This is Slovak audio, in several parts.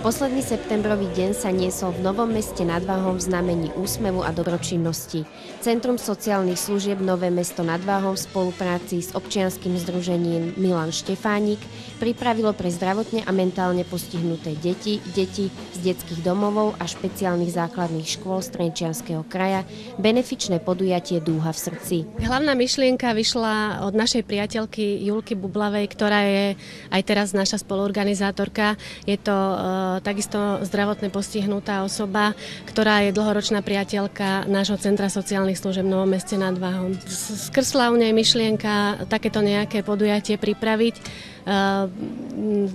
Posledný septembrový deň sa niesol v Novom Meste nad Váhom v znamení úsmevu a dobročinnosti. Centrum sociálnych služieb Nové Mesto nad Váhom v spolupráci s občianskym združením Milan Štefánik pripravilo pre zdravotne a mentálne postihnuté deti z detských domovov a špeciálnych základných škôl z Trenčianskeho kraja benefičné podujatie Dúha v srdci. Hlavná myšlienka vyšla od našej priateľky Julky Bublavej, ktorá je aj teraz naša spoluorganizátorka. Je to takisto zdravotne postihnutá osoba, ktorá je dlhoročná priateľka nášho Centra sociálnych služieb v Novom Meste nad Váhom. Skrsla u nej myšlienka takéto nejaké podujatie pripraviť.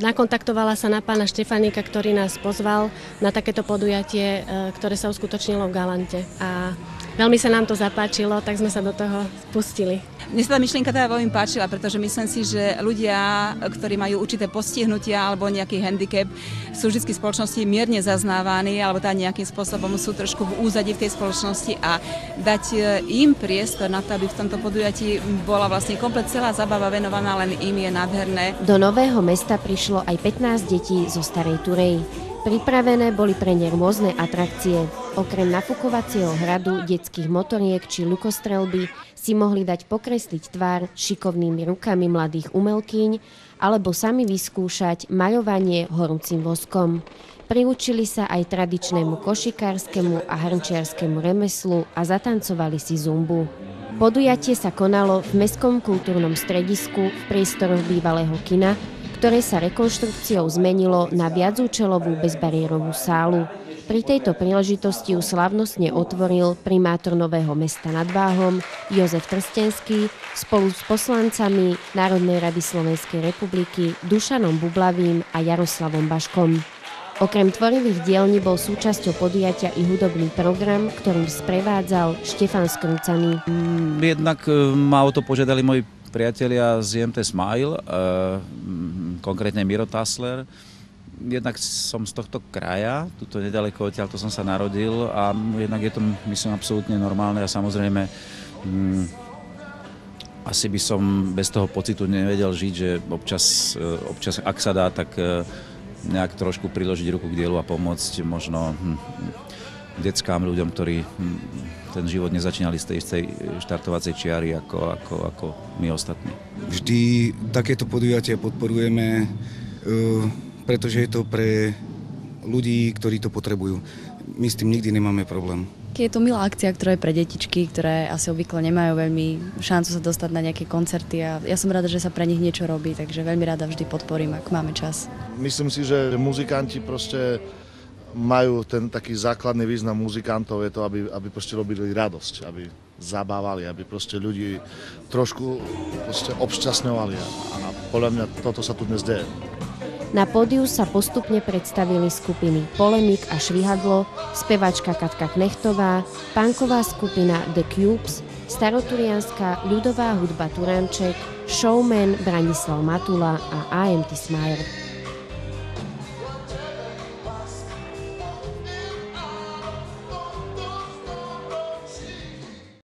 Nakontaktovala sa na pána Štefánika, ktorý nás pozval na takéto podujatie, ktoré sa uskutočnilo v Galante. A veľmi sa nám to zapáčilo, tak sme sa do toho pustili. Mne sa tá myšlienka teda veľmi páčila, pretože myslím si, že ľudia, ktorí majú určité postihnutia alebo nejaký handicap, sú vždy v spoločnosti mierne zaznávaní alebo tá nejakým spôsobom sú trošku v úzadí v tej spoločnosti a dať im priestor na to, aby v tomto podujatí bola vlastne komplet celá zabava venovaná len im, je nádherné. Do Nového Mesta prišlo aj 15 detí zo Starej Turej. Pripravené boli pre ne rôzne atrakcie. Okrem nafukovacieho hradu, detských motoriek či lukostrelby si mohli dať pokresliť tvár šikovnými rukami mladých umelkyň alebo sami vyskúšať maľovanie horúcim voskom. Priučili sa aj tradičnému košikárskému a hrnčiarskému remeslu a zatancovali si zumbu. Podujatie sa konalo v Mestskom kultúrnom stredisku v priestoroch bývalého kina, ktoré sa rekonštrukciou zmenilo na viacúčelovú bezbariérovú sálu. Pri tejto príležitosti ju slávnostne otvoril primátor Nového Mesta nad Váhom Jozef Trstenský spolu s poslancami Národnej rady Slovenskej republiky Dušanom Bublavým a Jaroslavom Baškom. Okrem tvorivých dielní bol súčasťou podujatia i hudobný program, ktorým sprevádzal Štefan Skrúcaný. Jednak ma o to požiadali moji priatelia z IMT Smile, konkrétne Miro Tassler. Jednak som z tohto kraja, tuto nedaleko odtiaľ, to som sa narodil a jednak je to, myslím, absolútne normálne a samozrejme asi by som bez toho pocitu nevedel žiť, že občas ak sa dá, tak nejak trošku priložiť ruku k dielu a pomôcť možno deckám, ľuďom, ktorí ten život nezačínali z tej štartovacej čiary ako my ostatní. Vždy takéto podujatia podporujeme, pretože je to pre ľudí, ktorí to potrebujú. My s tým nikdy nemáme problém. Je to milá akcia, ktorá je pre detičky, ktoré asi obvykle nemajú veľmi šancu sa dostať na nejaké koncerty a ja som rada, že sa pre nich niečo robí, takže veľmi rada vždy podporím, ak máme čas. Myslím si, že muzikanti proste majú ten taký základný význam muzikantov, je to, aby proste robili radosť, aby zabávali, aby proste ľudí trošku proste obšťastňovali a podľa mňa toto sa tu dnes deje. Na pódiu sa postupne predstavili skupiny Polemik a Švihadlo, spevačka Katka Knechtová, punková skupina The Cubes, staroturianská ľudová hudba Turánček, showman Branislav Matula a IMT Smile.